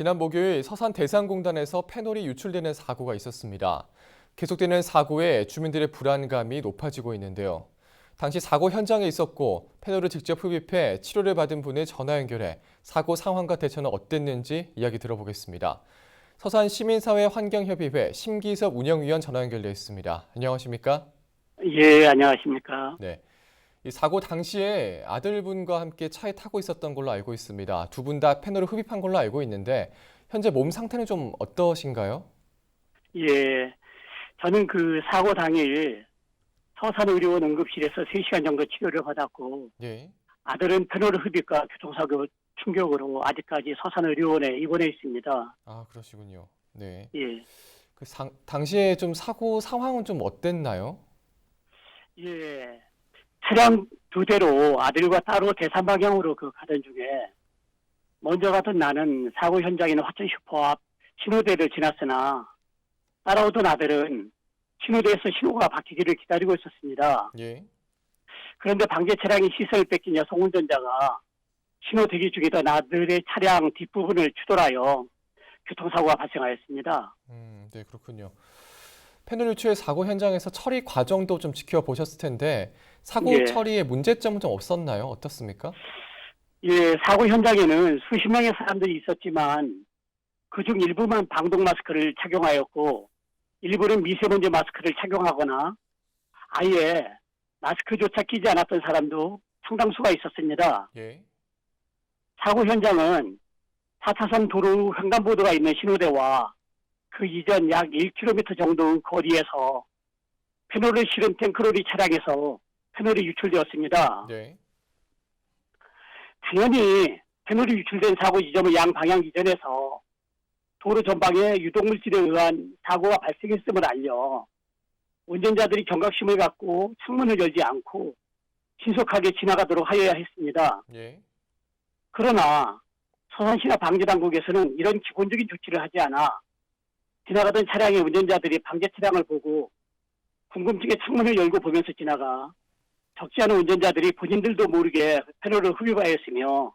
지난 목요일 서산 대산공단에서 페놀이 유출되는 사고가 있었습니다. 계속되는 사고에 주민들의 불안감이 높아지고 있는데요. 당시 사고 현장에 있었고 페놀을 직접 흡입해 치료를 받은 분을 전화 연결해 사고 상황과 대처는 어땠는지 이야기 들어보겠습니다. 서산 시민사회 환경협의회 심기섭 운영위원 전화 연결돼 있습니다. 안녕하십니까? 예, 안녕하십니까. 네. 이 사고 당시에 아들분과 함께 차에 타고 있었던 걸로 알고 있습니다. 두 분 다 페놀을 흡입한 걸로 알고 있는데 현재 몸 상태는 좀 어떠신가요? 예, 저는 그 사고 당일 서산의료원 응급실에서 3시간 정도 치료를 받았고, 예. 아들은 페놀 흡입과 교통사고 충격으로 아직까지 서산의료원에 입원해 있습니다. 아, 그러시군요. 네. 예, 당시에 좀 사고 상황은 좀 어땠나요? 예. 차량 2대로 아들과 따로 대산 방향으로 가던 중에 먼저 가던 나는 사고 현장에 있는 화천 슈퍼 앞 신호대를 지났으나 따라오던 아들은 신호대에서 신호가 바뀌기를 기다리고 있었습니다. 예. 그런데 방제 차량이 시선을 뺏긴 여성 운전자가 신호 대기 중이던 아들의 차량 뒷부분을 추돌하여 교통사고가 발생하였습니다. 네, 그렇군요. 페놀 유출 사고 현장에서 처리 과정도 좀 지켜보셨을 텐데 사고 예, 처리에 문제점은 좀 없었나요? 어떻습니까? 예, 사고 현장에는 수십 명의 사람들이 있었지만 그중 일부만 방독 마스크를 착용하였고 일부는 미세먼지 마스크를 착용하거나 아예 마스크조차 끼지 않았던 사람도 상당수가 있었습니다. 예. 사고 현장은 4차선 도로 횡단보도가 있는 신호대와 그 이전 약 1km 정도 거리에서 페놀을 실은 탱크로리 차량에서 페놀이 유출되었습니다. 네. 당연히 페놀이 유출된 사고 지점의 양방향 이전에서 도로 전방에 유독물질에 의한 사고가 발생했음을 알려 운전자들이 경각심을 갖고 창문을 열지 않고 신속하게 지나가도록 하여야 했습니다. 예. 그러나 서산시나 방제당국에서는 이런 기본적인 조치를 하지 않아 지나가던 차량의 운전자들이 방제 차량을 보고 궁금증에 창문을 열고 보면서 지나가 적지 않은 운전자들이 본인들도 모르게 페놀을 흡입하였으며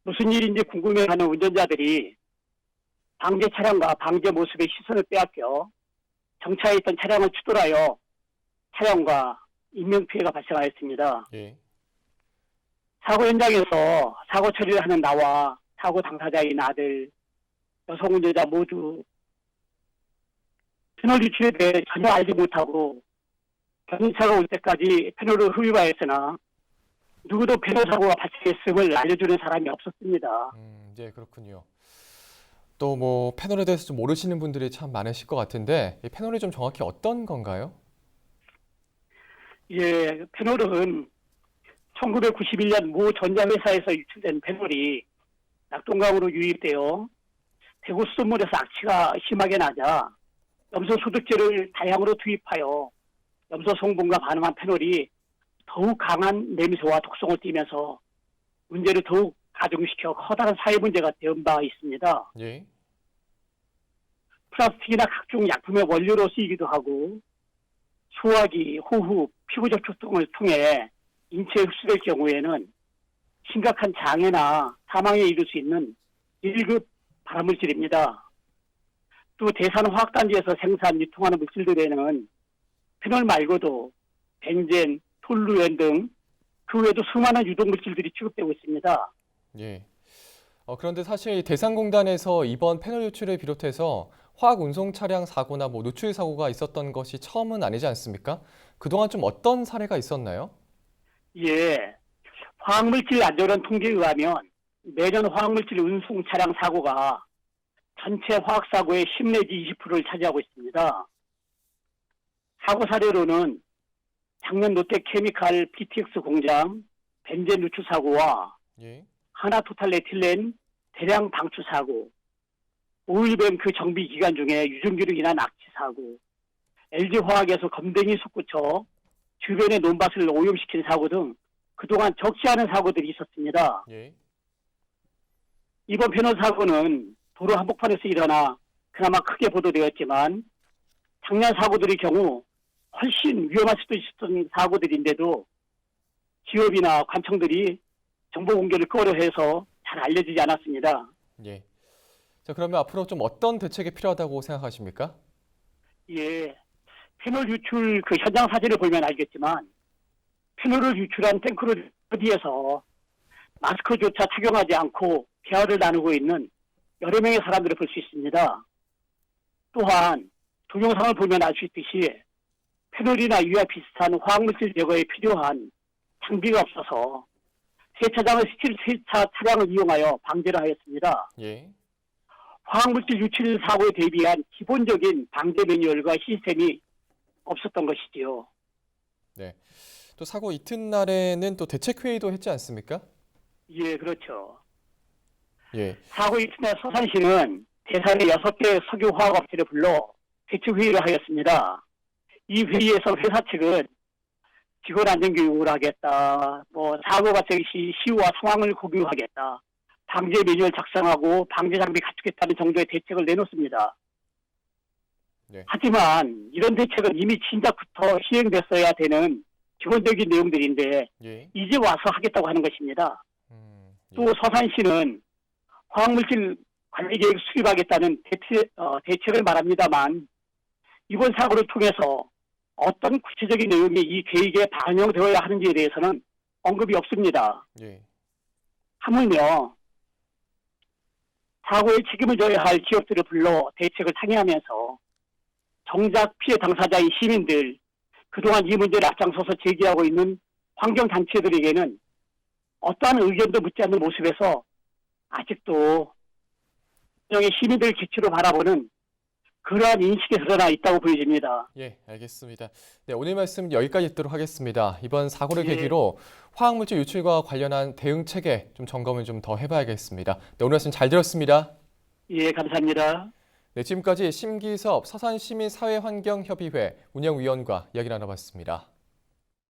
무슨 일인지 궁금해하는 운전자들이 방제 차량과 방제 모습의 시선을 빼앗겨 정차해 있던 차량을 추돌하여 차량과 인명피해가 발생하였습니다. 예. 사고 현장에서 사고 처리를 하는 나와 사고 당사자인 아들, 여성 운전자 모두 페놀 유출에 대해 전혀 알지 못하고 경찰차가 올 때까지 페놀을 흡입하였으나 누구도 페놀 사고가 발생했음을 알려주는 사람이 없었습니다. 네, 그렇군요. 또 뭐 페놀에 대해서 좀 모르시는 분들이 참 많으실 것 같은데 이 페놀이 좀 정확히 어떤 건가요? 예, 페놀은 1991년 모 전자회사에서 유출된 페놀이 낙동강으로 유입되어 대구 수돗물에서 악취가 심하게 나자 염소 소득제를 다량으로 투입하여 염소 성분과 반응한 페놀이 더욱 강한 냄새와 독성을 띠면서 문제를 더욱 가중시켜 커다란 사회 문제가 된 바 있습니다. 예. 플라스틱이나 각종 약품의 원료로 쓰이기도 하고 소화기, 호흡, 피부 접촉 등을 통해 인체에 흡수될 경우에는 심각한 장애나 사망에 이를 수 있는 1급 발암물질입니다. 또 대산화학단지에서 생산, 유통하는 물질들에는 페놀 말고도 벤젠, 톨루엔 등 그 외에도 수많은 유독물질들이 취급되고 있습니다. 예. 그런데 사실 대산공단에서 이번 페놀 유출을 비롯해서 화학 운송 차량 사고나 뭐 누출 사고가 있었던 것이 처음은 아니지 않습니까? 그동안 좀 어떤 사례가 있었나요? 예, 화학물질 안전원 통계에 의하면 매년 화학물질 운송 차량 사고가 전체 화학사고의 10 내지 20%를 차지하고 있습니다. 사고 사례로는 작년 롯데케미칼 PTX 공장 벤젠 누출 사고와 예. 하나토탈에틸렌 대량 방출 사고, 오일뱅크 정비 기간 중에 유증기로 인한 악취 사고, LG화학에서 검댕이 솟구쳐 주변의 논밭을 오염시킨 사고 등 그동안 적지 않은 사고들이 있었습니다. 예. 이번 페놀 사고는 도로 한복판에서 일어나 그나마 크게 보도되었지만 작년 사고들의 경우 훨씬 위험할 수도 있었던 사고들인데도 기업이나 관청들이 정보 공개를 꺼려해서 잘 알려지지 않았습니다. 예. 자, 그러면 앞으로 좀 어떤 대책이 필요하다고 생각하십니까? 예, 페놀 유출 그 현장 사진을 보면 알겠지만 페놀을 유출한 탱크를 어디에서 마스크조차 착용하지 않고 대화를 나누고 있는 여러 명의 사람들을 볼 수 있습니다. 또한 동영상을 보면 알 수 있듯이 페놀이나 유와 비슷한 화학물질 제거에 필요한 장비가 없어서 세차장을 스틸 세차 차량을 이용하여 방제를 하였습니다. 예. 화학물질 유출 사고에 대비한 기본적인 방제 매뉴얼과 시스템이 없었던 것이지요. 네. 또 사고 이튿날에는 또 대책회의도 했지 않습니까? 예, 그렇죠. 예. 사고 이튿날 서산시는 대산의 6개 석유화학업체를 불러 대책회의를 하였습니다. 이 회의에서 회사 측은 직원 안전교육을 하겠다, 사고 발생 시 시후와 상황을 공유하겠다, 방제 매뉴얼 작성하고 방제 장비 갖추겠다는 정도의 대책을 내놓습니다. 네. 하지만 이런 대책은 이미 진작부터 시행됐어야 되는 기본적인 내용들인데 예. 이제 와서 하겠다고 하는 것입니다. 예. 또 서산시는 화학물질 관리계획 수립하겠다는 대책을 말합니다만 이번 사고를 통해서 어떤 구체적인 내용이 이 계획에 반영되어야 하는지에 대해서는 언급이 없습니다. 예. 하물며 사고에 책임을 져야 할 기업들을 불러 대책을 상의하면서 정작 피해 당사자인 시민들, 그동안 이 문제를 앞장서서 제기하고 있는 환경단체들에게는 어떠한 의견도 묻지 않는 모습에서 아직도 일종의 시민들 기치로 바라보는 그러한 인식이 드러나 있다고 보여집니다. 예, 알겠습니다. 네, 오늘 말씀 여기까지 듣도록 하겠습니다. 이번 사고를 예. 계기로 화학물질 유출과 관련한 대응 체계 좀 점검을 좀 더 해봐야겠습니다. 네, 오늘 말씀 잘 들었습니다. 예, 감사합니다. 네, 지금까지 심기섭 서산시민사회환경협의회 운영위원과 이야기 나눠봤습니다.